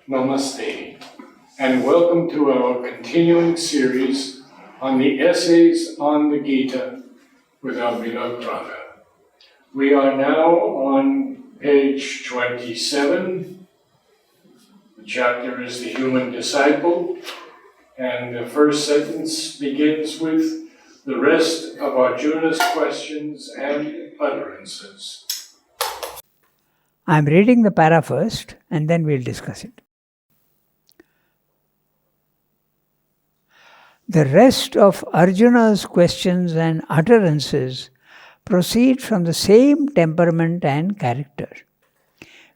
Namaste, and welcome to our continuing series on the essays on the Gita with our beloved Radha. We are now on page 27. The chapter is The Human Disciple, and the first sentence begins with the rest of Arjuna's questions and utterances. I'm reading the para first, and then we'll discuss it. The rest of Arjuna's questions and utterances proceed from the same temperament and character.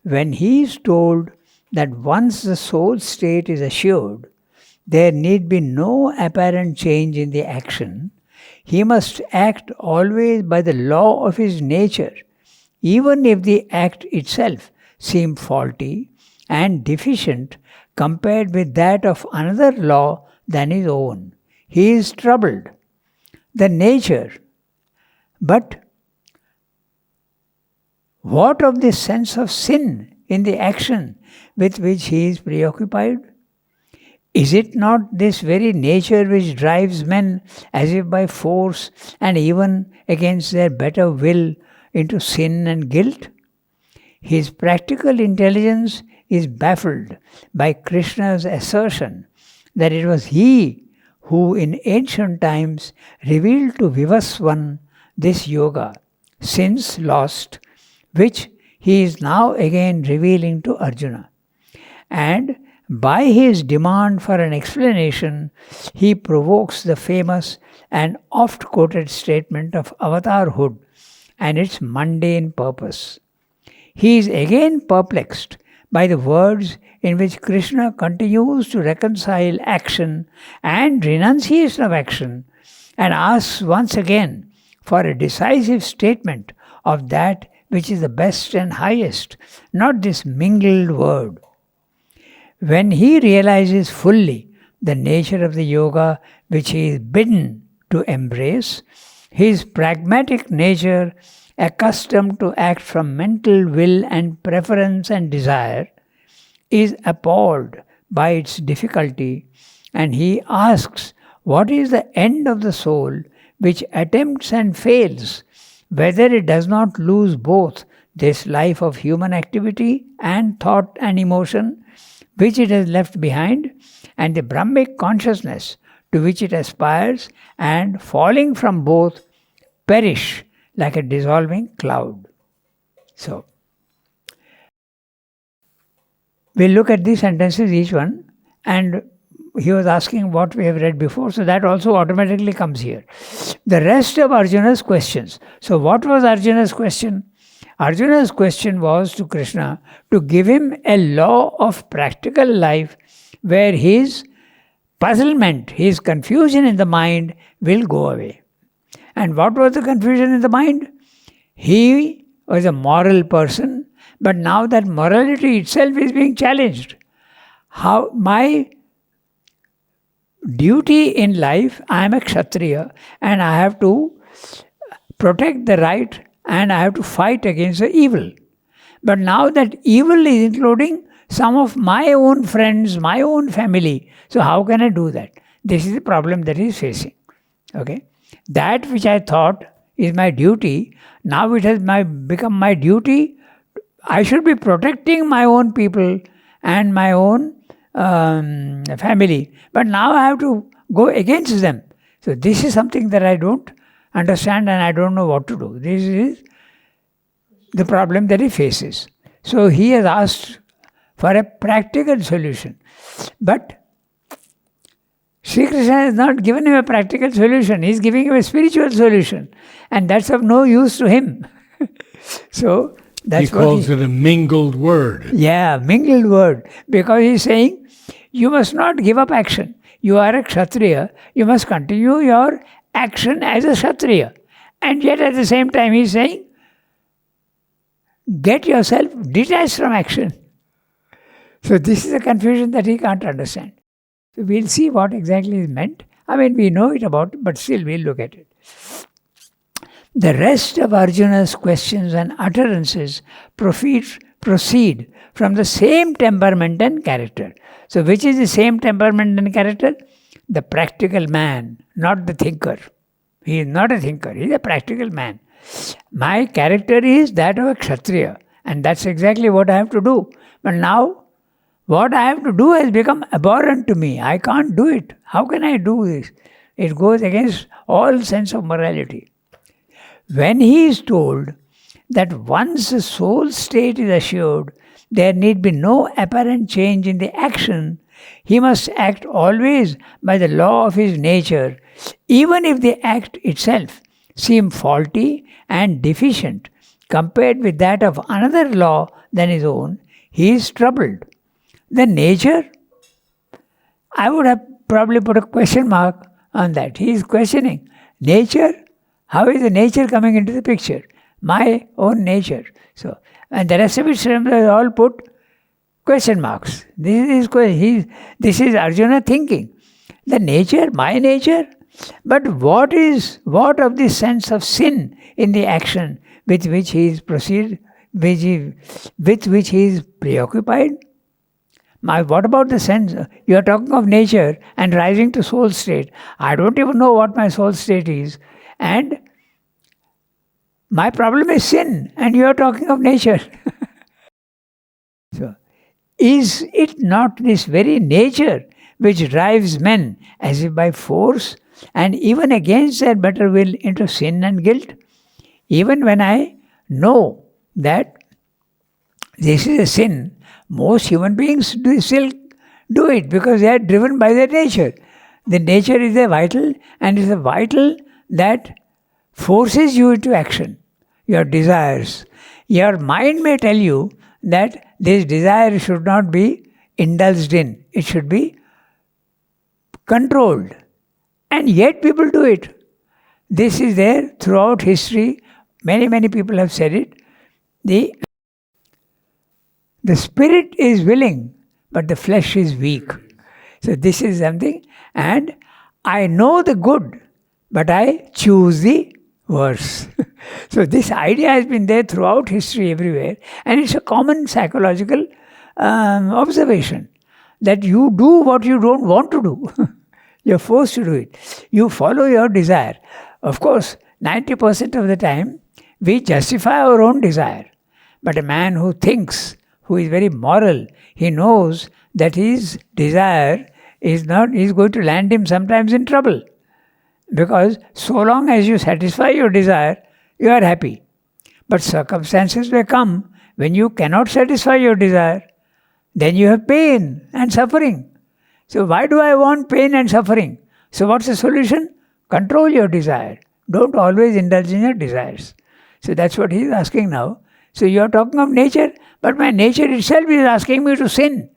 When he is told that once the soul state is assured, there need be no apparent change in the action, he must act always by the law of his nature, even if the act itself seem faulty and deficient compared with that of another law than his own. He is troubled. The nature. But what of this sense of sin in the action with which he is preoccupied? Is it not this very nature which drives men as if by force and even against their better will into sin and guilt? His practical intelligence is baffled by Krishna's assertion that it was he who in ancient times revealed to Vivaswan this yoga, since lost, which he is now again revealing to Arjuna. And by his demand for an explanation, he provokes the famous and oft-quoted statement of avatarhood and its mundane purpose. He is again perplexed by the words in which Krishna continues to reconcile action and renunciation of action, and asks once again for a decisive statement of that which is the best and highest, not this mingled word. When he realizes fully the nature of the yoga which he is bidden to embrace, his pragmatic nature, accustomed to act from mental will and preference and desire, is appalled by its difficulty, and he asks what is the end of the soul which attempts and fails, whether it does not lose both this life of human activity and thought and emotion which it has left behind, and the Brahmic consciousness to which it aspires, and falling from both perish like a dissolving cloud. So, we'll look at these sentences, each one, and he was asking what we have read before, so that also automatically comes here. The rest of Arjuna's questions. So what was Arjuna's question? Arjuna's question was to Krishna to give him a law of practical life where his puzzlement, his confusion in the mind will go away. And what was the confusion in the mind? He was a moral person, but now that morality itself is being challenged. How my duty in life, I am a Kshatriya and I have to protect the right and I have to fight against the evil. But now that evil is including some of my own friends, my own family, so how can I do that? This is the problem that he is facing. Okay? That which I thought is my duty, now it has become my duty. I should be protecting my own people and my own family, but now I have to go against them. So this is something that I don't understand and I don't know what to do. This is the problem that he faces. So he has asked for a practical solution. But Sri Krishna has not given him a practical solution. He is giving him a spiritual solution. And that's of no use to him. So that's he calls it a mingled word. Yeah, mingled word. Because he's saying, you must not give up action. You are a Kshatriya. You must continue your action as a Kshatriya. And yet at the same time he's saying, get yourself detached from action. So this is a confusion that he can't understand. So we'll see what exactly is meant. I mean, we know it about, but still we'll look at it. The rest of Arjuna's questions and utterances proceed proceed from the same temperament and character. So which is the same temperament and character? The practical man, not the thinker. He is not a thinker, he is a practical man. My character is that of a Kshatriya, and that's exactly what I have to do. But now, what I have to do has become abhorrent to me. I can't do it. How can I do this? It goes against all sense of morality. When he is told that once the soul state is assured, there need be no apparent change in the action, he must act always by the law of his nature, even if the act itself seem faulty and deficient compared with that of another law than his own, he is troubled. The nature, I would have probably put a question mark on that. He is questioning. Nature? How is the nature coming into the picture? My own nature. So, and the rest of it is all put question marks. This is Arjuna thinking. The nature, my nature? But what of the sense of sin in the action with which he is with which he is preoccupied? What about the sense? You are talking of nature and rising to soul state. I don't even know what my soul state is. And my problem is sin, and you are talking of nature. So, is it not this very nature which drives men as if by force and even against their better will into sin and guilt? Even when I know that this is a sin, most human beings still do it because they are driven by their nature. The nature is a vital, and it's a vital that forces you into action. Your desires. Your mind may tell you that this desire should not be indulged in. It should be controlled. And yet people do it. This is there throughout history. Many people have said it. The spirit is willing, but the flesh is weak. So this is something. And I know the good, but I choose the worse. So this idea has been there throughout history everywhere. And it's a common psychological observation that you do what you don't want to do. You're forced to do it. You follow your desire. Of course, 90% of the time, we justify our own desire. But a man who thinks, who is very moral, he knows that his desire is going to land him sometimes in trouble. Because so long as you satisfy your desire, you are happy. But circumstances may come when you cannot satisfy your desire. Then you have pain and suffering. So why do I want pain and suffering? So what's the solution? Control your desire. Don't always indulge in your desires. So that's what he is asking now. So you are talking of nature, but my nature itself is asking me to sin.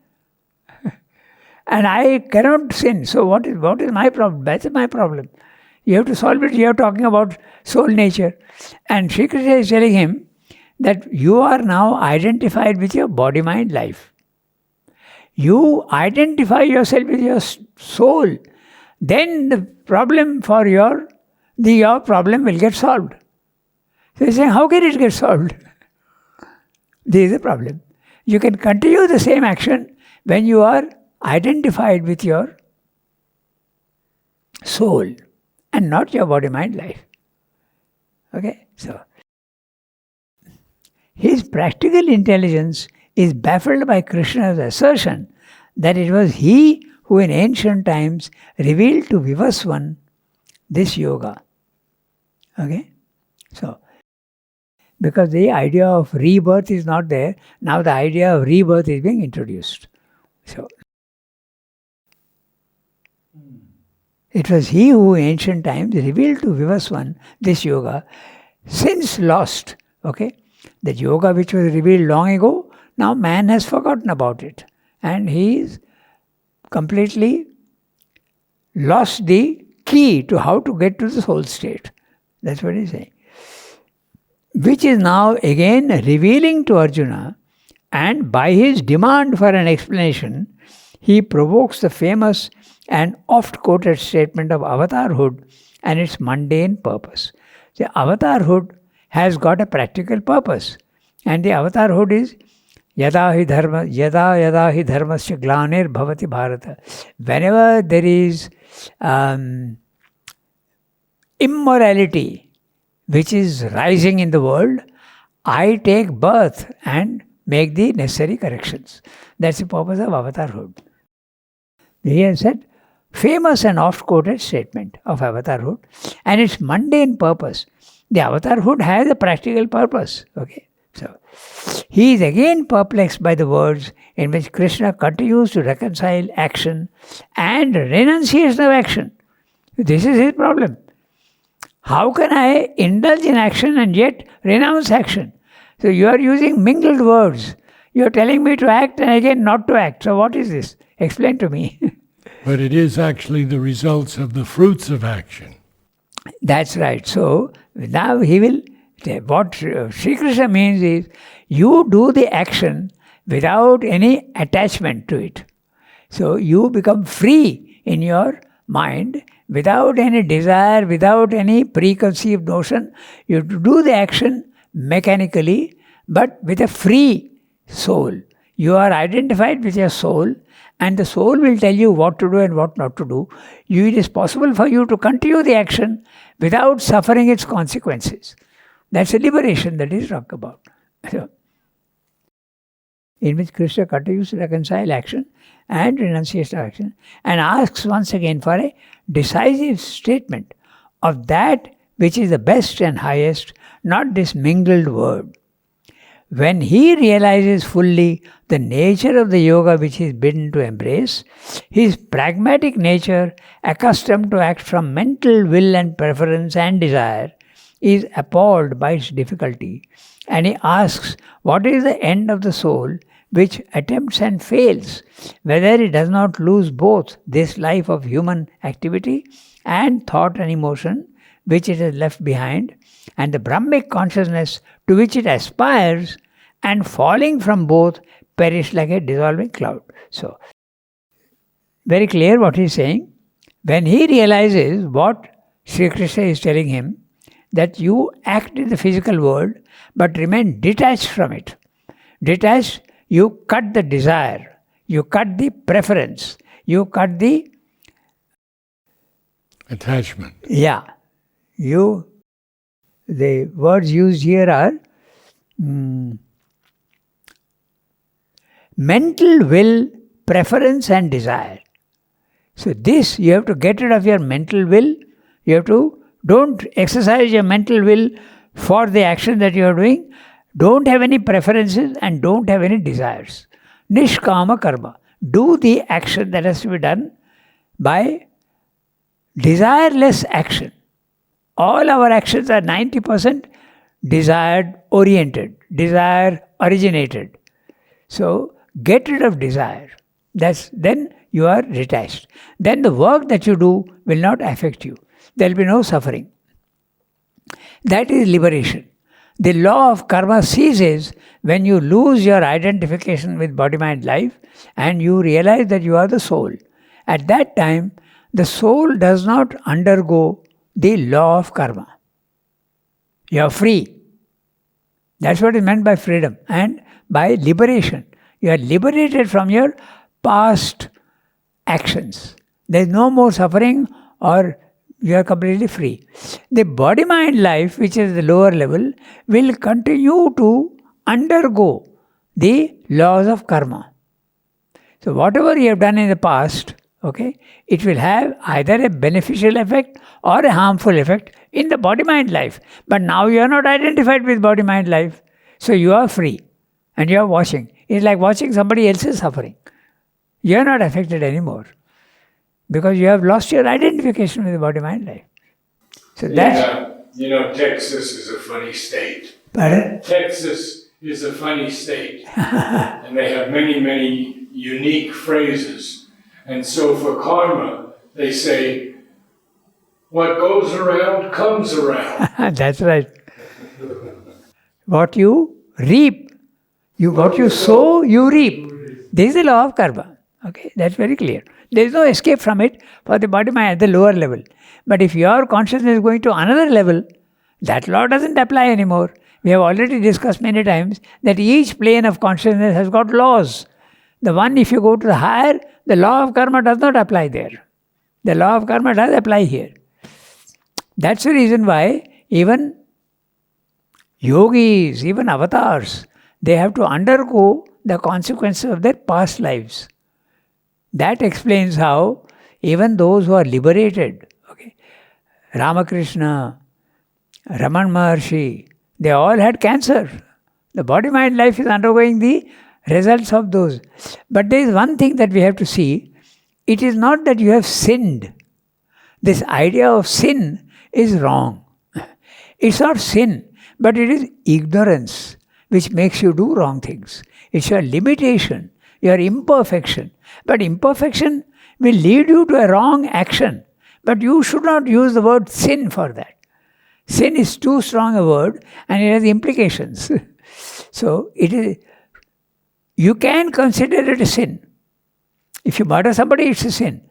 And I cannot sin. So what is my problem? That's my problem. You have to solve it. You are talking about soul nature. And Sri Krishna is telling him that you are now identified with your body-mind life. You identify yourself with your soul. Then the problem for your problem will get solved. So he's saying, how can it get solved? This is the problem. You can continue the same action when you are identified with your soul and not your body-mind life. Okay? So, his practical intelligence is baffled by Krishna's assertion that it was he who in ancient times revealed to Vivaswan this yoga. Okay? So, because the idea of rebirth is not there, now the idea of rebirth is being introduced. So, it was he who in ancient times revealed to Vivaswan this yoga, since lost. Okay? The yoga which was revealed long ago, now man has forgotten about it. And he is completely lost the key to how to get to the soul state. That's what he's saying. Which is now again revealing to Arjuna, and by his demand for an explanation, he provokes the famous and oft-quoted statement of avatarhood and its mundane purpose. The avatarhood has got a practical purpose, and the avatarhood is yada hi dharmasya glanir bhavati bharata. Whenever there is immorality which is rising in the world, I take birth and make the necessary corrections. That's the purpose of avatarhood. He has said, famous and oft-quoted statement of avatarhood, and its mundane purpose. The avatarhood has a practical purpose. Okay, so he is again perplexed by the words in which Krishna continues to reconcile action and renunciation of action. This is his problem. How can I indulge in action and yet renounce action? So you are using mingled words. You are telling me to act and again not to act. So what is this? Explain to me. But it is actually the results of the fruits of action. That's right. So now he will, what Sri Krishna means is, you do the action without any attachment to it. So you become free in your mind, without any desire, without any preconceived notion. You do the action mechanically, but with a free soul. You are identified with your soul, and the soul will tell you what to do and what not to do. It is possible for you to continue the action without suffering its consequences. That's a liberation that is talked about. So, in which Krishna continues to reconcile action and renunciation of action, and asks once again for a decisive statement of that which is the best and highest, not this mingled word. When he realizes fully the nature of the yoga which he is bidden to embrace, his pragmatic nature, accustomed to act from mental will and preference and desire, is appalled by its difficulty, and he asks what is the end of the soul which attempts and fails, whether it does not lose both this life of human activity and thought and emotion which it has left behind, and the Brahmic consciousness to which it aspires, and falling from both perish like a dissolving cloud. So, very clear what he is saying. When he realizes what Sri Krishna is telling him, that you act in the physical world but remain detached from it. Detached, you cut the desire, you cut the preference, you cut the attachment. Yeah. The words used here are mental will, preference and desire. So this, you have to get rid of your mental will. Don't exercise your mental will for the action that you are doing. Don't have any preferences and don't have any desires. Nishkama karma. Do the action that has to be done by desireless action. All our actions are 90% desired oriented, desire originated. So get rid of desire. Then you are detached. Then the work that you do will not affect you. There will be no suffering. That is liberation. The law of karma ceases when you lose your identification with body, mind, life, and you realize that you are the soul. At that time, the soul does not undergo the law of karma. You are free. That's what is meant by freedom and by liberation. You are liberated from your past actions. There is no more suffering, or you are completely free. The body, mind, life, which is the lower level, will continue to undergo the laws of karma. So whatever you have done in the past, it will have either a beneficial effect or a harmful effect in the body, mind, life. But now you are not identified with body, mind, life. So you are free and you are watching. It's like watching somebody else's suffering. You are not affected anymore because you have lost your identification with the body, mind, life. So that's... Texas is a funny state. Pardon? Texas is a funny state. And they have many, many unique phrases. And so for karma, they say, what goes around comes around. That's right. What you reap, what you sow, you reap. This is the law of karma. That's very clear. There is no escape from it for the body, mind at the lower level. But if your consciousness is going to another level, that law doesn't apply anymore. We have already discussed many times that each plane of consciousness has got laws. The one, if you go to the higher, the law of karma does not apply there. The law of karma does apply here. That's the reason why even yogis, even avatars, they have to undergo the consequences of their past lives. That explains how even those who are liberated, Ramakrishna, Raman Maharshi, they all had cancer. The body-mind life is undergoing the results of those. But there is one thing that we have to see. It is not that you have sinned. This idea of sin is wrong. It's not sin, but it is ignorance which makes you do wrong things. It's your limitation, your imperfection. But imperfection will lead you to a wrong action. But you should not use the word sin for that. Sin is too strong a word and it has implications. So you can consider it a sin. If you murder somebody, it's a sin.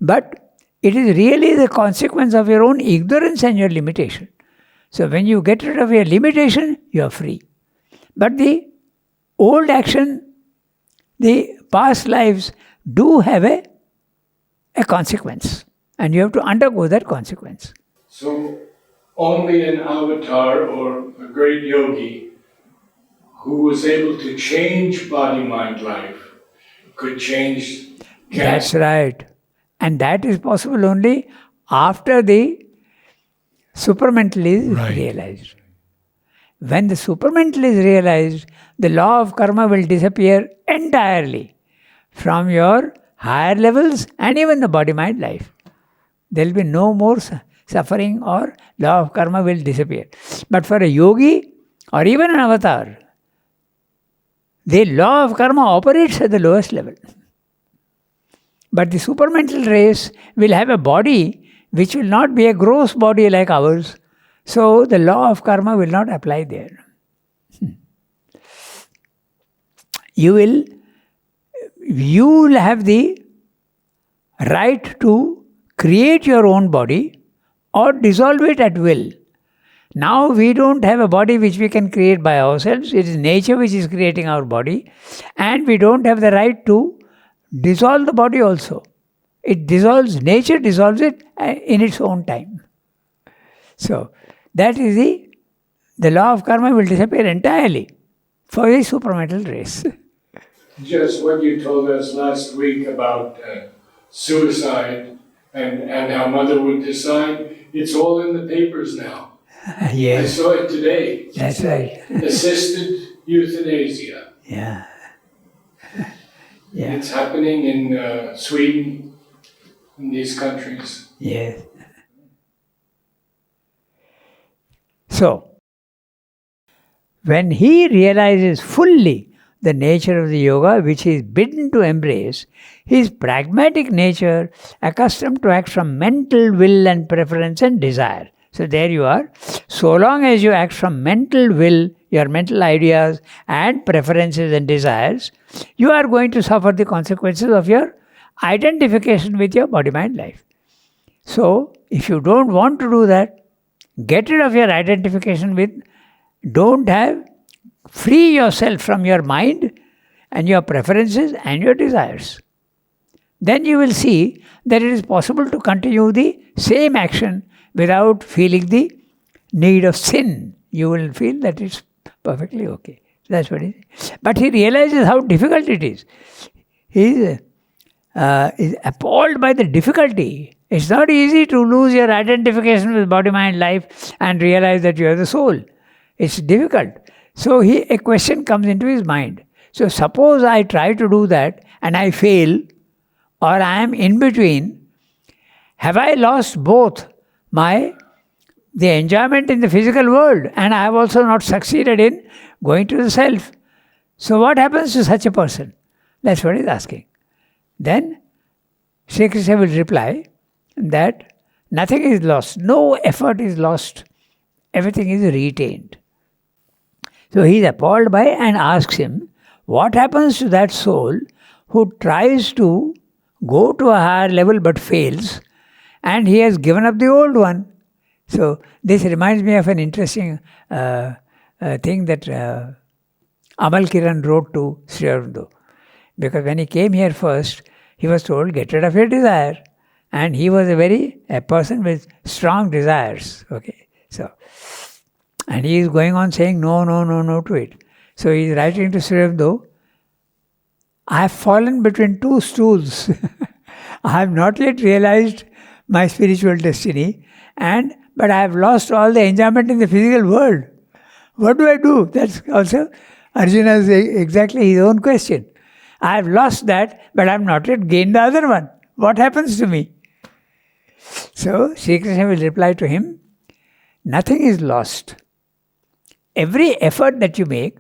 But it is really the consequence of your own ignorance and your limitation. So when you get rid of your limitation, you are free. But the old action, the past lives do have a consequence. And you have to undergo that consequence. So only an avatar or a great yogi who was able to change body-mind life could change cancer. That's right. And that is possible only after the supramental is realized. When the supramental is realized, the law of karma will disappear entirely from your higher levels and even the body-mind life. There will be no more suffering or law of karma will disappear. But for a yogi or even an avatar, the law of karma operates at the lowest level. But the supramental race will have a body which will not be a gross body like ours. So the law of karma will not apply there. You will have the right to create your own body or dissolve it at will. Now we don't have a body which we can create by ourselves. It is nature which is creating our body. And we don't have the right to dissolve the body also. It dissolves, nature dissolves it in its own time. So that is the law of karma will disappear entirely for the supramental race. Just what you told us last week about suicide and how mother would decide, it's all in the papers now. Yes. I saw it today. That's right. Assisted euthanasia. Yeah. It's happening in Sweden, in these countries. Yes. So, when he realizes fully the nature of the yoga which he is bidden to embrace, his pragmatic nature, accustomed to act from mental will and preference and desire. So there you are. So long as you act from mental will, your mental ideas and preferences and desires, you are going to suffer the consequences of your identification with your body-mind life. So, if you don't want to do that, get rid of your identification with, free yourself from your mind and your preferences and your desires. Then you will see that it is possible to continue the same action without feeling the need of sin. You will feel that it's perfectly okay. That's what it is. But he realizes how difficult it is. He is appalled by the difficulty. It's not easy to lose your identification with body-mind life and realize that you are the soul. It's difficult. So a question comes into his mind. So suppose I try to do that and I fail, or I am in between, have I lost both the enjoyment in the physical world and I have also not succeeded in going to the self? So what happens to such a person? That's what he's asking. Then Sri Krishna will reply that nothing is lost, no effort is lost, everything is retained. So he is appalled by and asks him, what happens to that soul who tries to go to a higher level but fails, and he has given up the old one? So this reminds me of an interesting thing that Amal Kiran wrote to Sri Aurobindo. Because when he came here first, he was told, get rid of your desire. And he was a person with strong desires. Okay, so, and he is going on saying no to it. So he is writing to Sri Aurobindo, I have fallen between two stools. I have not yet realized my spiritual destiny, but I have lost all the enjoyment in the physical world. What do I do? That's also Arjuna's exactly his own question. I have lost that, but I have not yet gained the other one. What happens to me? So Sri Krishna will reply to him, nothing is lost. Every effort that you make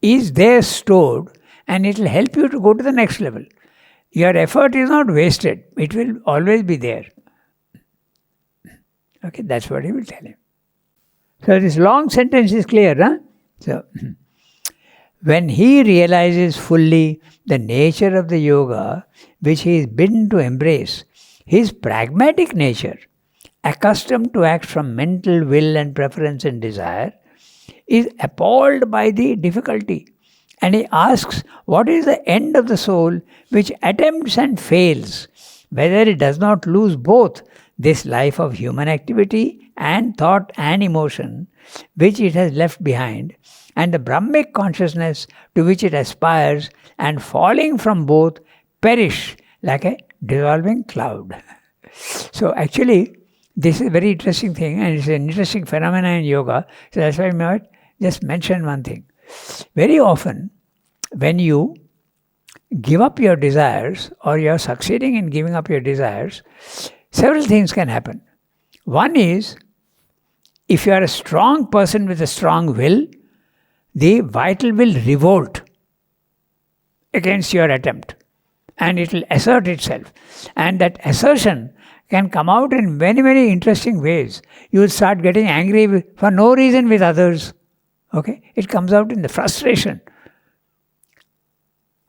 is there stored, and it will help you to go to the next level. Your effort is not wasted. It will always be there. Okay, that's what he will tell him. So this long sentence is clear, huh? So, when he realizes fully the nature of the yoga which he is bidden to embrace, his pragmatic nature, accustomed to act from mental will and preference and desire, is appalled by the difficulty. And he asks, what is the end of the soul which attempts and fails, whether it does not lose both this life of human activity and thought and emotion which it has left behind, and the Brahmic consciousness to which it aspires, and falling from both perish like a dissolving cloud. So actually, this is a very interesting thing, and it's an interesting phenomenon in yoga. So that's why I might just mention one thing. Very often, when you give up your desires, or you're succeeding in giving up your desires, several things can happen. One is, if you are a strong person with a strong will, the vital will revolt against your attempt, and it will assert itself. And that assertion can come out in many, many interesting ways. You will start getting angry for no reason with others. Okay? It comes out in the frustration.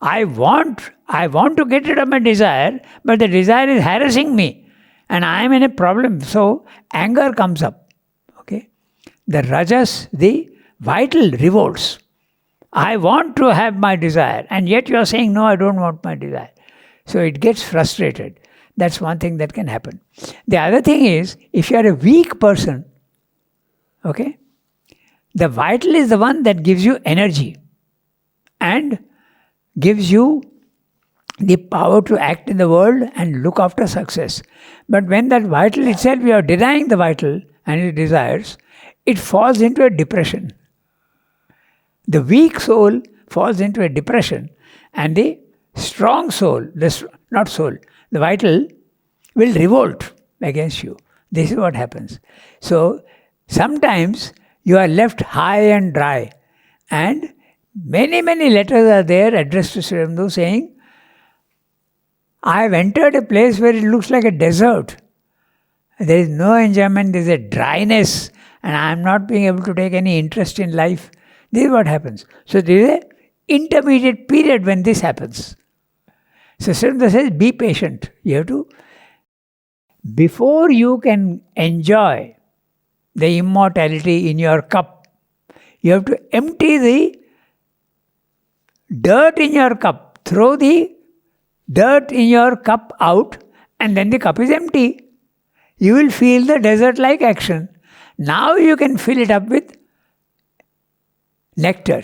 I want to get rid of my desire, but the desire is harassing me, and I am in a problem. So anger comes up. Okay? The rajas, the vital revolts. I want to have my desire, and yet you are saying, no, I don't want my desire. So it gets frustrated. That's one thing that can happen. The other thing is, if you are a weak person, okay, the vital is the one that gives you energy and gives you the power to act in the world and look after success. But when that vital itself, you are denying the vital and its desires, it falls into a depression. The weak soul falls into a depression, and the strong soul, the vital, will revolt against you. This is what happens. So sometimes you are left high and dry, and many, many letters are there addressed to Sri Aurobindo saying, I have entered a place where it looks like a desert. There is no enjoyment, there is a dryness, and I am not being able to take any interest in life. This is what happens. So there is an intermediate period when this happens. So Sri Aurobindo says, be patient. You have to, before you can enjoy the immortality in your cup, you have to empty the dirt in your cup. Throw the dirt in your cup out, and then the cup is empty. You will feel the desert-like action. Now you can fill it up with nectar.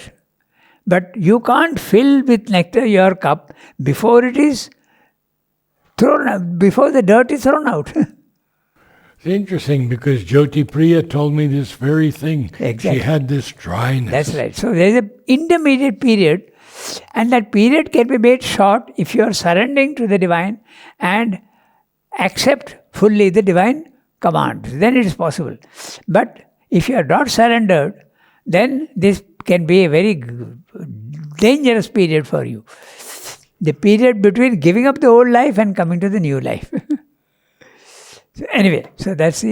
But you can't fill with nectar your cup before it is thrown out, before the dirt is thrown out. It's interesting because Jyoti Priya told me this very thing. Exactly. She had this dryness. That's right. So there is an intermediate period, and that period can be made short if you are surrendering to the divine and accept fully the divine commands. Then it is possible. But if you are not surrendered, then this can be a very dangerous period for you. The period between giving up the old life and coming to the new life. So anyway, so that's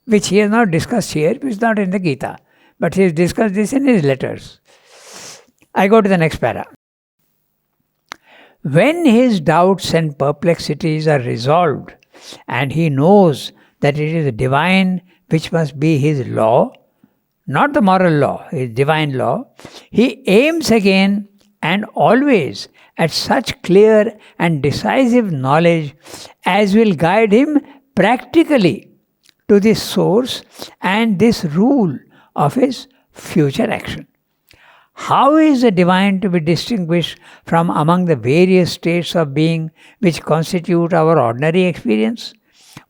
which he has not discussed here, which is not in the Gita. But he has discussed this in his letters. I go to the next para. When his doubts and perplexities are resolved, and he knows that it is the divine which must be his law, not the moral law, his divine law, he aims again and always at such clear and decisive knowledge as will guide him practically to this source and this rule of his future action. How is the divine to be distinguished from among the various states of being which constitute our ordinary experience?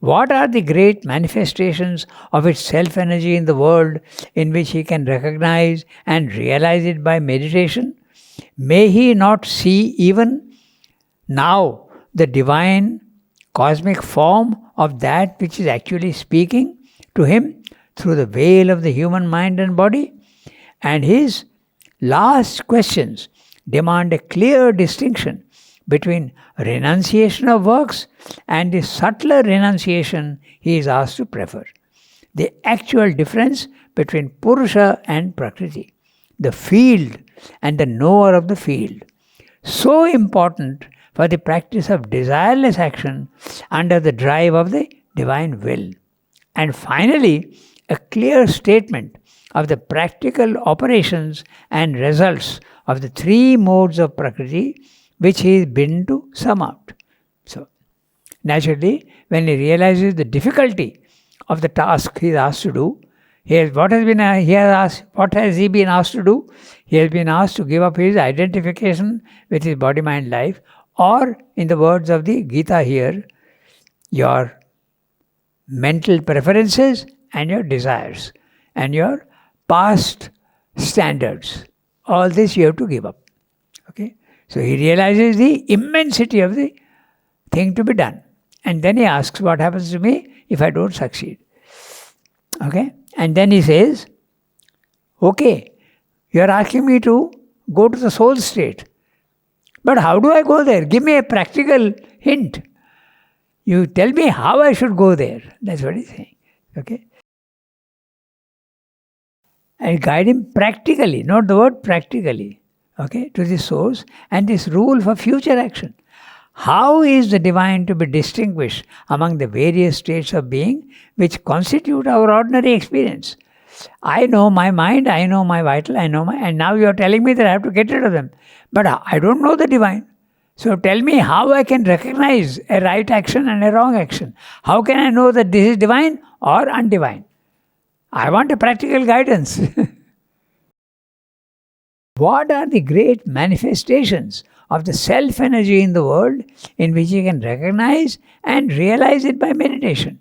What are the great manifestations of its self-energy in the world in which he can recognize and realize it by meditation? May he not see even now the divine cosmic form of that which is actually speaking to him through the veil of the human mind and body? And his last questions demand a clear distinction between renunciation of works and the subtler renunciation he is asked to prefer. The actual difference between Purusha and Prakriti, the field and the knower of the field. So important for the practice of desireless action under the drive of the divine will. And finally, a clear statement of the practical operations and results of the three modes of Prakriti which he is bidden to sum out. So, naturally, when he realizes the difficulty of the task he is asked to do, what has he been asked to do? He has been asked to give up his identification with his body, mind, life, or in the words of the Gita here, your mental preferences and your desires and your past standards. All this you have to give up. Okay? So he realizes the immensity of the thing to be done. And then he asks, what happens to me if I don't succeed? Okay? And then he says, okay, you are asking me to go to the soul state. But how do I go there? Give me a practical hint. You tell me how I should go there. That's what he's saying. Okay? And guide him practically, not the word practically, okay, to the source and this rule for future action. How is the divine to be distinguished among the various states of being which constitute our ordinary experience? I know my mind, I know my vital, and now you are telling me that I have to get rid of them. But I don't know the divine. So tell me how I can recognize a right action and a wrong action. How can I know that this is divine or undivine? I want a practical guidance. What are the great manifestations of the self-energy in the world in which you can recognize and realize it by meditation?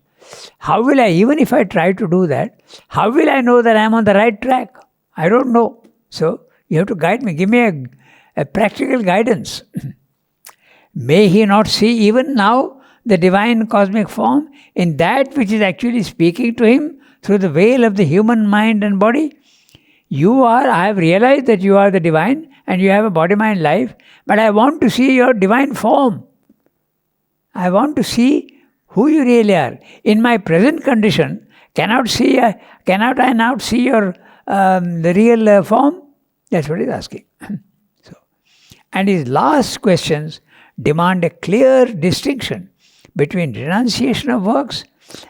How will I, even if I try to do that, how will I know that I am on the right track? I don't know. So you have to guide me. Give me a practical guidance. May he not see even now the divine cosmic form in that which is actually speaking to him through the veil of the human mind and body? I have realized that you are the divine and you have a body, mind, life, but I want to see your divine form. I want to see who you really are. In my present condition, cannot I not see your the real form? That's what he's asking. And his last questions demand a clear distinction between renunciation of works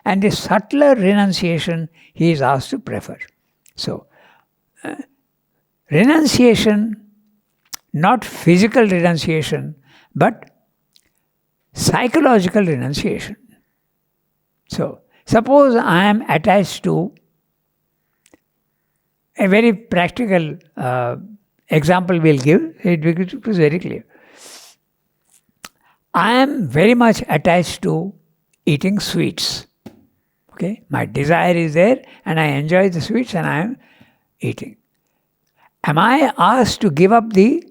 and the subtler renunciation he is asked to prefer. So, renunciation, not physical renunciation, but psychological renunciation. So, suppose I am attached to a very practical example we'll give, it was very clear. I am very much attached to eating sweets. Okay, my desire is there and I enjoy the sweets and I am eating. Am I asked to give up the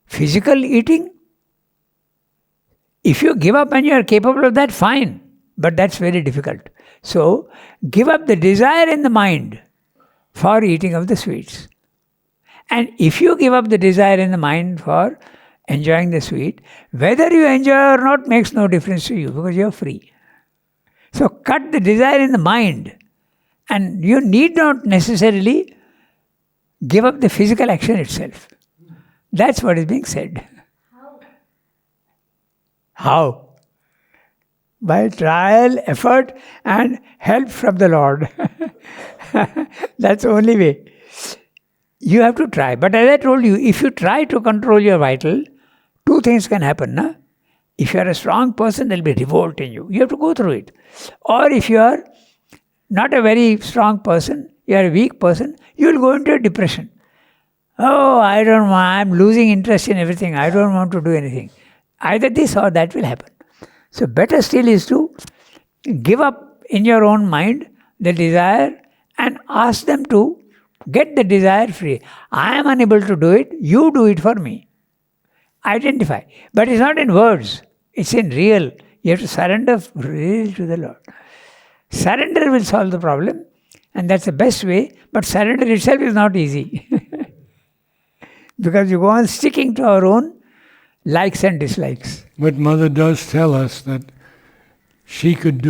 physical eating? If you give up and you are capable of that, fine. But that's very difficult. So, give up the desire in the mind for eating of the sweets. And if you give up the desire in the mind for enjoying the sweet, whether you enjoy or not makes no difference to you because you are free. So, cut the desire in the mind. And you need not necessarily give up the physical action itself. That's what is being said. How? By trial, effort, and help from the Lord. That's the only way. You have to try. But as I told you, if you try to control your vital, two things can happen. Na? If you are a strong person, there will be revolt in you. You have to go through it. Or if you are not a very strong person, you are a weak person, you will go into a depression. Oh, I don't want, I'm losing interest in everything. I don't want to do anything. Either this or that will happen. So better still is to give up in your own mind the desire and ask them to get the desire free. I am unable to do it, you do it for me. Identify. But it's not in words, it's in real. You have to surrender really to the Lord. Surrender will solve the problem, and that's the best way, but surrender itself is not easy. Because you go on sticking to our own likes and dislikes. But Mother does tell us that she could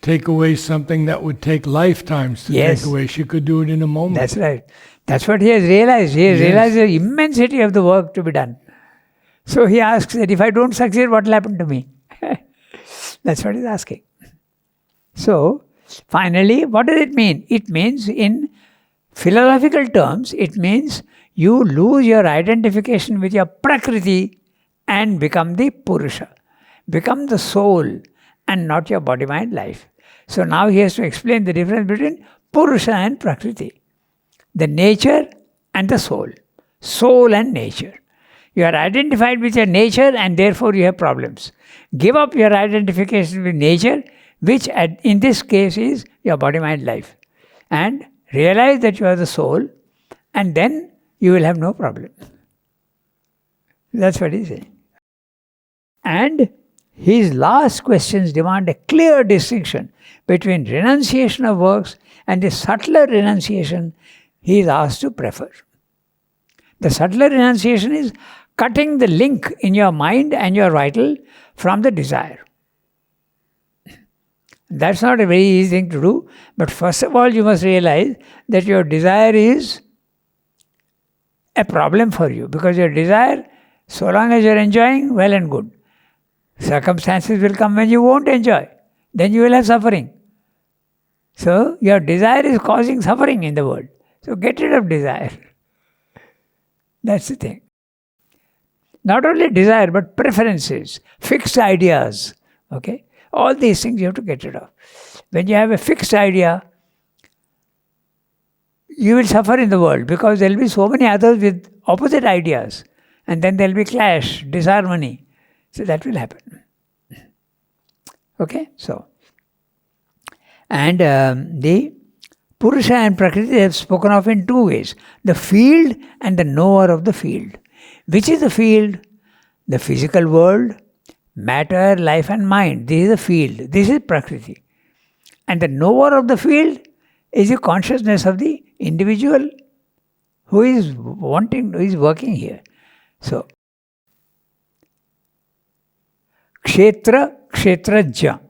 take away something that would take lifetimes to Yes. take away. She could do it in a moment. That's right. That's what he has realized. He has Yes. realized the immensity of the work to be done. So he asks that if I don't succeed, what will happen to me? That's what he's asking. So, finally, what does it mean? It means, in philosophical terms, it means you lose your identification with your Prakriti and become the Purusha. Become the soul and not your body, mind, life. So now he has to explain the difference between Purusha and Prakriti. The nature and the soul. Soul and nature. You are identified with your nature and therefore you have problems. Give up your identification with nature, which in this case is your body, mind, life. And realize that you are the soul, and then you will have no problem. That's what he's saying. And his last questions demand a clear distinction between renunciation of works and the subtler renunciation he is asked to prefer. The subtler renunciation is cutting the link in your mind and your vital from the desire. That's not a very easy thing to do, but first of all you must realize that your desire is a problem for you, because your desire, so long as you are enjoying, well and good. Circumstances will come when you won't enjoy. Then you will have suffering. So your desire is causing suffering in the world. So get rid of desire. That's the thing. Not only desire, but preferences, fixed ideas. Okay? All these things you have to get rid of. When you have a fixed idea, you will suffer in the world, because there will be so many others with opposite ideas. And then there will be clash, disharmony. So that will happen. Okay? So, and the Purusha and Prakriti have spoken of in two ways. The field and the knower of the field. Which is the field? The physical world, matter, life and mind. This is the field. This is Prakriti. And the knower of the field is the consciousness of the individual who is working here. So, Kshetra, Kshetrajya.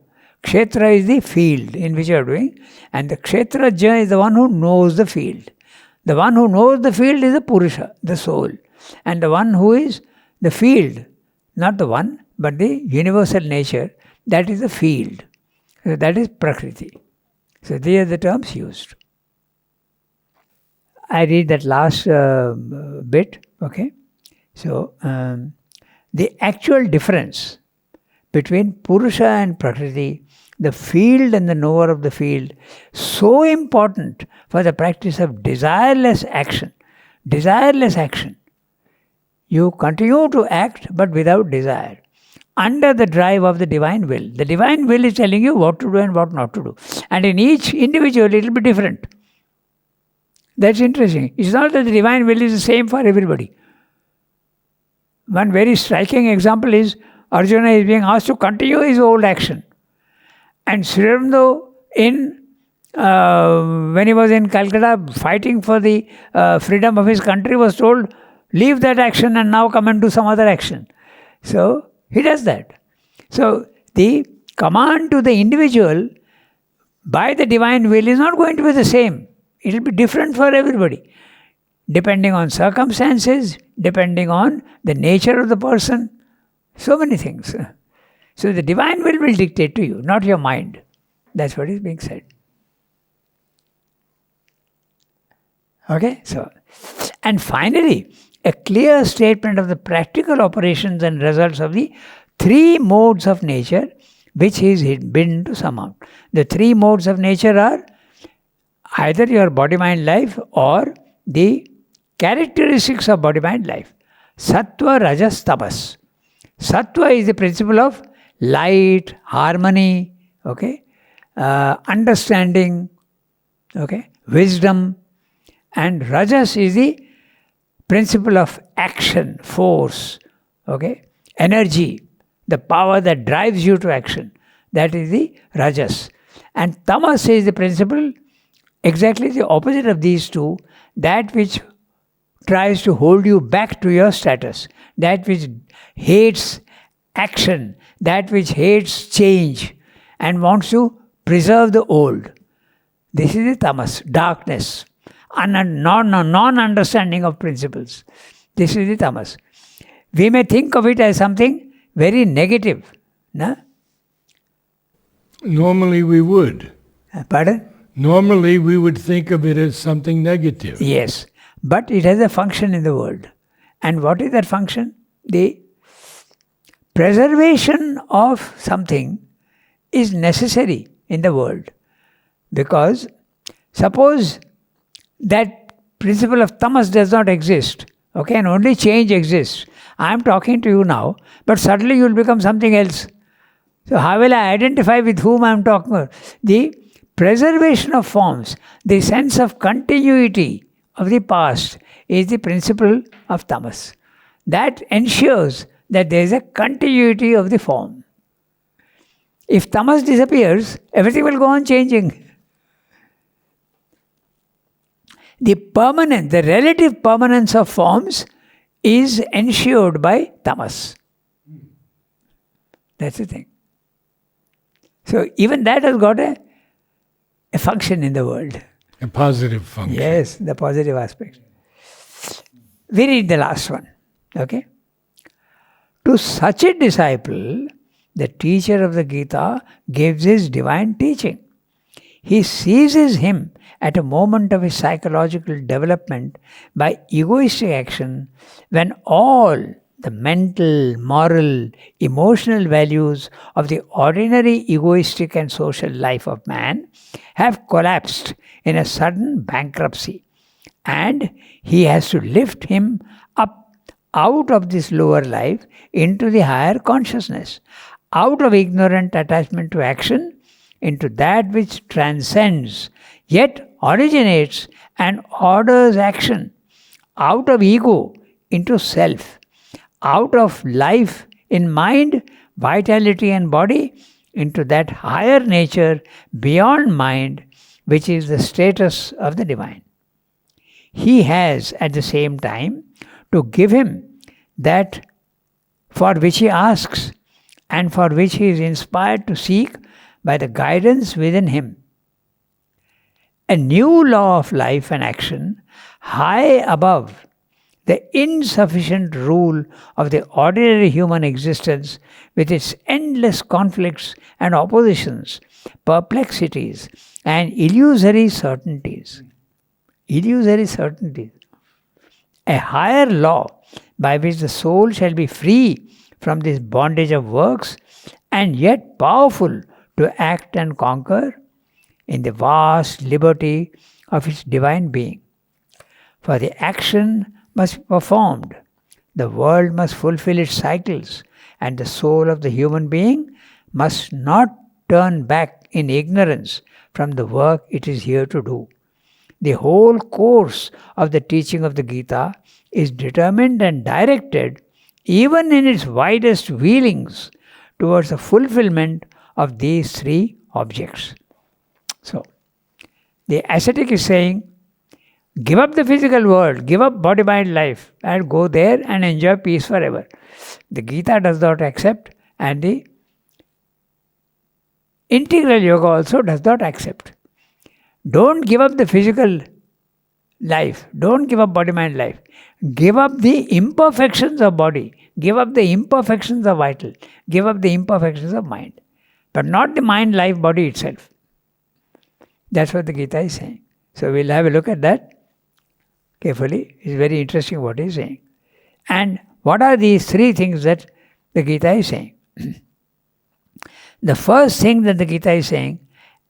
Kshetra is the field in which you are doing, and the Kshetrajya is the one who knows the field. The one who knows the field is the Purusha, the soul. And the one who is the field, not the one, but the universal nature, that is the field. So that is Prakriti. So these are the terms used. I read that last bit, okay? So, the actual difference between Purusha and Prakriti, the field and the knower of the field, so important for the practice of desireless action. Desireless action. You continue to act but without desire, under the drive of the divine will. The divine will is telling you what to do and what not to do. And in each individual it will be different. That's interesting. It's not that the divine will is the same for everybody. One very striking example is Arjuna is being asked to continue his old action. And Sri Aurobindo, when he was in Calcutta fighting for the freedom of his country, was told, leave that action and now come and do some other action. So he does that. So the command to the individual by the divine will is not going to be the same. It will be different for everybody, depending on circumstances, depending on the nature of the person, so many things. So the divine will dictate to you, not your mind. That's what is being said. Okay? So, and finally, a clear statement of the practical operations and results of the three modes of nature which he is bidden to sum out. The three modes of nature are either your body, mind, life, or the characteristics of body, mind, life. Sattva, Rajas, Tamas. Sattva is the principle of light, harmony, okay, understanding, okay, wisdom, and Rajas is the principle of action, force, okay, energy, the power that drives you to action. That is the Rajas. And Tamas is the principle, exactly the opposite of these two, that which tries to hold you back to your status, that which hates action, that which hates change and wants to preserve the old. This is the tamas, darkness, non-understanding of principles. This is the tamas. We may think of it as something very negative. No? Normally we would. Pardon? Normally we would think of it as something negative. Yes, but it has a function in the world. And what is that function? The preservation of something is necessary in the world. Because suppose that principle of tamas does not exist, okay, and only change exists. I am talking to you now, but suddenly you will become something else. So how will I identify with whom I am talking about? The preservation of forms, the sense of continuity of the past is the principle of tamas. That ensures that there is a continuity of the form. If tamas disappears, everything will go on changing. The relative permanence of forms is ensured by tamas. That's the thing. So even that has got a function in the world. A positive function. Yes, the positive aspect. We read the last one. Okay? To such a disciple, the teacher of the Gita gives his divine teaching. He seizes him at a moment of his psychological development by egoistic action when all the mental, moral, emotional values of the ordinary egoistic and social life of man have collapsed in a sudden bankruptcy, and he has to lift him up out of this lower life into the higher consciousness, out of ignorant attachment to action into that which transcends, yet originates and orders action, out of ego into self, out of life in mind, vitality and body, into that higher nature beyond mind, which is the status of the divine. He has at the same time to give him that for which he asks and for which he is inspired to seek by the guidance within him. A new law of life and action, high above the insufficient rule of the ordinary human existence with its endless conflicts and oppositions, perplexities and illusory certainties. Illusory certainties. A higher law by which the soul shall be free from this bondage of works and yet powerful to act and conquer in the vast liberty of its divine being. For the action must be performed, the world must fulfill its cycles, and the soul of the human being must not turn back in ignorance from the work it is here to do. The whole course of the teaching of the Gita is determined and directed, even in its widest wheelings, towards the fulfillment of these three objects. So, the ascetic is saying, give up the physical world, give up body, mind, life, and go there and enjoy peace forever. The Gita does not accept, and the integral yoga also does not accept. Don't give up the physical life. Don't give up body, mind, life. Give up the imperfections of body. Give up the imperfections of vital. Give up the imperfections of mind. But not the mind, life, body itself. That's what the Gita is saying. So we'll have a look at that carefully. It's very interesting what he's saying. And what are these three things that the Gita is saying? The first thing that the Gita is saying,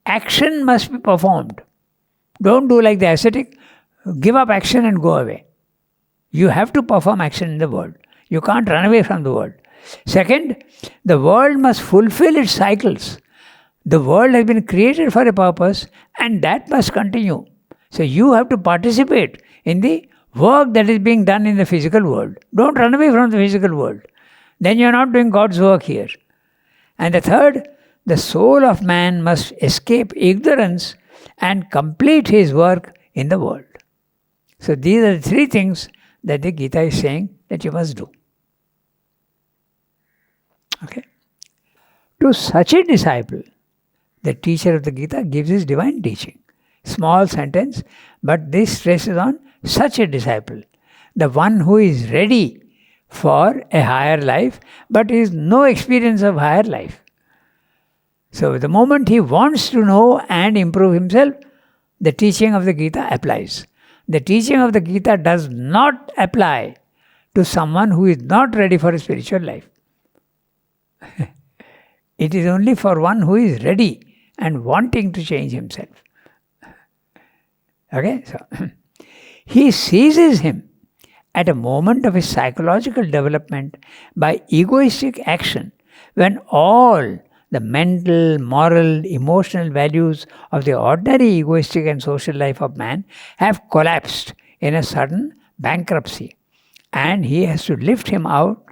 action must be performed. Don't do like the ascetic, give up action and go away. You have to perform action in the world. You can't run away from the world. Second, the world must fulfill its cycles. The world has been created for a purpose and that must continue. So you have to participate in the work that is being done in the physical world. Don't run away from the physical world. Then you are not doing God's work here. And the third, the soul of man must escape ignorance and complete his work in the world. So these are the three things that the Gita is saying that you must do. Okay. To such a disciple, the teacher of the Gita gives his divine teaching. Small sentence, but this stresses on such a disciple. The one who is ready for a higher life, but is no experience of higher life. So the moment he wants to know and improve himself, the teaching of the Gita applies. The teaching of the Gita does not apply to someone who is not ready for a spiritual life. It is only for one who is ready and wanting to change himself. Okay, so he seizes him at a moment of his psychological development by egoistic action when all the mental, moral, emotional values of the ordinary egoistic and social life of man have collapsed in a sudden bankruptcy, and he has to lift him up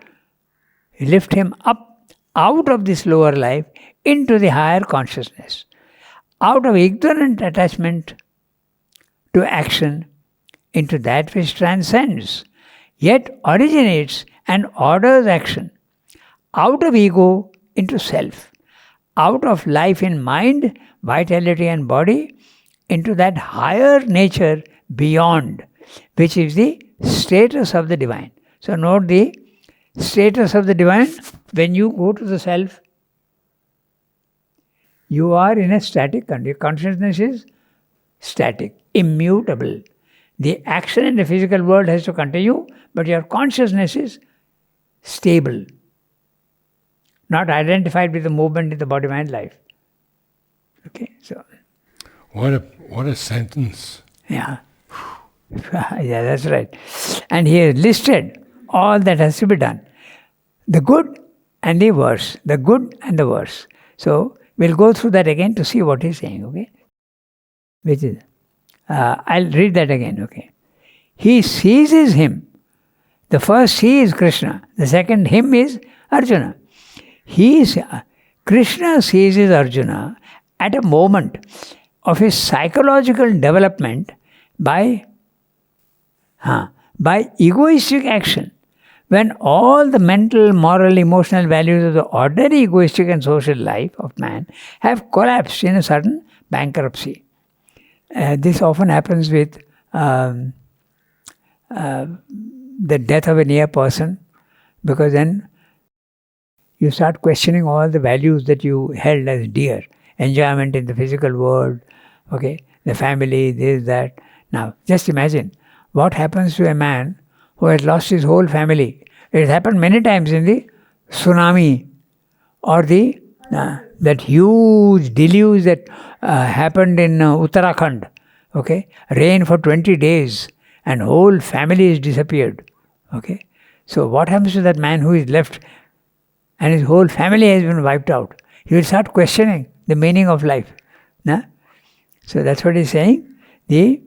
out of this lower life into the higher consciousness. Out of ignorant attachment to action into that which transcends, yet originates and orders action. Out of ego into self. Out of life in mind, vitality and body, into that higher nature beyond, which is the status of the divine. So note the status of the divine. When you go to the self, you are in a static condition. Consciousness is static, immutable. The action in the physical world has to continue, but your consciousness is stable, not identified with the movement in the body-mind life. Okay, so what a sentence. yeah, yeah, that's right. And he has listed all that has to be done: the good and the worse, the good and the worse. So we'll go through that again to see what he's saying. Okay, which is. I'll read that again, okay. He seizes him. The first he is Krishna. The second him is Arjuna. Krishna seizes Arjuna at a moment of his psychological development by egoistic action, when all the mental, moral, emotional values of the ordinary egoistic and social life of man have collapsed in a sudden bankruptcy. This often happens with the death of a near person, because then you start questioning all the values that you held as dear. Enjoyment in the physical world, okay, the family, this, that. Now, just imagine what happens to a man who has lost his whole family. It has happened many times in the tsunami or the that huge deluge that happened in Uttarakhand. Okay, rain for 20 days and whole family is disappeared. Okay, so what happens to that man who is left and his whole family has been wiped out? He will start questioning the meaning of life. Nah? So that's what he's saying. The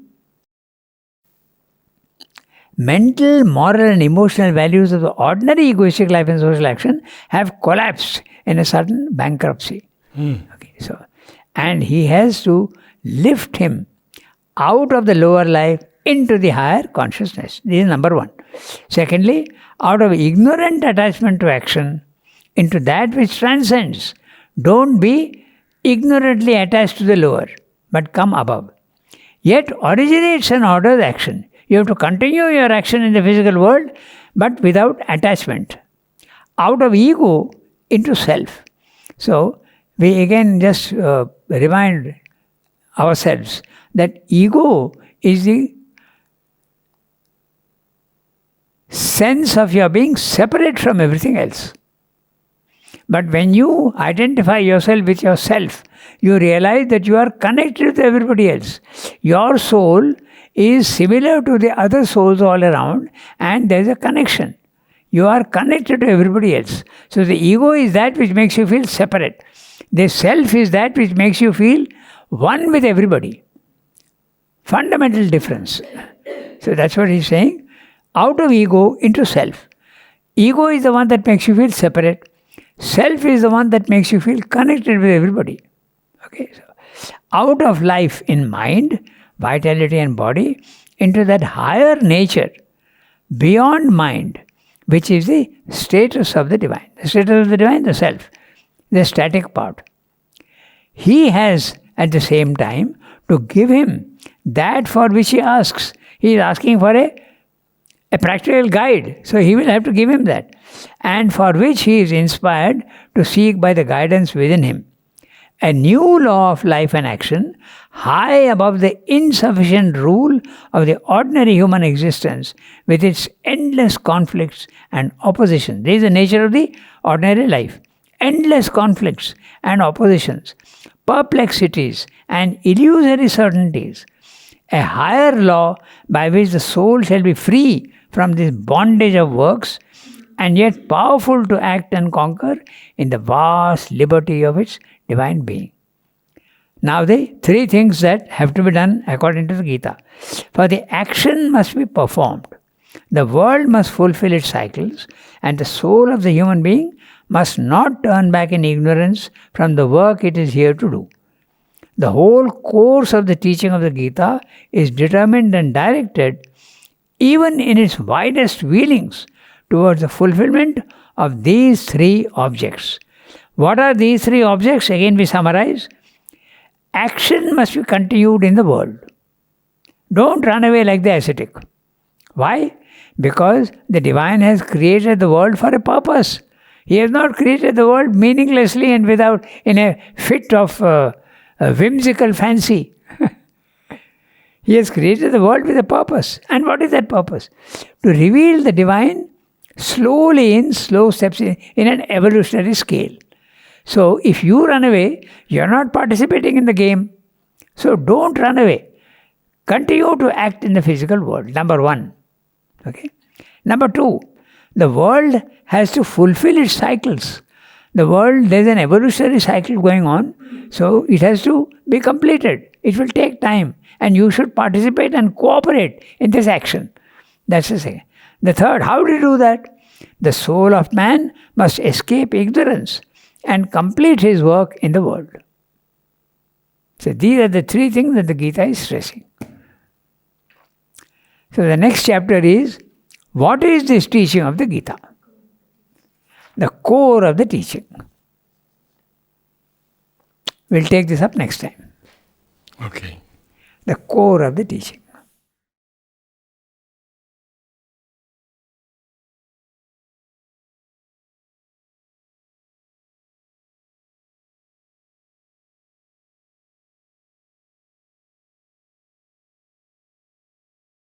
mental, moral and emotional values of the ordinary egoistic life and social action have collapsed in a sudden bankruptcy. Okay, so, and he has to lift him out of the lower life into the higher consciousness. This is number one. Secondly, out of ignorant attachment to action into that which transcends. Don't be ignorantly attached to the lower, but come above. Yet originates and orders action. You have to continue your action in the physical world, but without attachment. Out of ego into self. So, we again just remind ourselves that ego is the sense of your being separate from everything else. But when you identify yourself with yourself, you realize that you are connected to everybody else. Your soul is similar to the other souls all around, and there is a connection. You are connected to everybody else. So the ego is that which makes you feel separate. The self is that which makes you feel one with everybody. Fundamental difference. So that's what he's saying. Out of ego into self. Ego is the one that makes you feel separate. Self is the one that makes you feel connected with everybody. Okay, so out of life in mind, vitality and body, into that higher nature, beyond mind, which is the status of the divine. The status of the divine, the self, the static part. He has at the same time to give him that for which he asks. He is asking for a practical guide. So he will have to give him that. And for which he is inspired to seek by the guidance within him. A new law of life and action, high above the insufficient rule of the ordinary human existence with its endless conflicts and opposition. This is the nature of the ordinary life. Endless conflicts and oppositions, perplexities and illusory certainties. A higher law by which the soul shall be free from this bondage of works and yet powerful to act and conquer in the vast liberty of its divine being. Now the three things that have to be done according to the Gita. For the action must be performed. The world must fulfill its cycles, and the soul of the human being must not turn back in ignorance from the work it is here to do. The whole course of the teaching of the Gita is determined and directed, even in its widest wheelings, towards the fulfillment of these three objects. What are these three objects? Again we summarize. Action must be continued in the world. Don't run away like the ascetic. Why? Because the divine has created the world for a purpose. He has not created the world meaninglessly and without in a fit of a whimsical fancy. He has created the world with a purpose. And what is that purpose? To reveal the divine slowly in slow steps in an evolutionary scale. So if you run away, you are not participating in the game. So don't run away. Continue to act in the physical world. Number one. Okay. Number two, the world has to fulfill its cycles. The world, there's an evolutionary cycle going on, so it has to be completed. It will take time, and you should participate and cooperate in this action. That's the second. The third, how do you do that? The soul of man must escape ignorance and complete his work in the world. So these are the three things that the Gita is stressing. So the next chapter is, what is this teaching of the Gita? The core of the teaching. We'll take this up next time. Okay. The core of the teaching.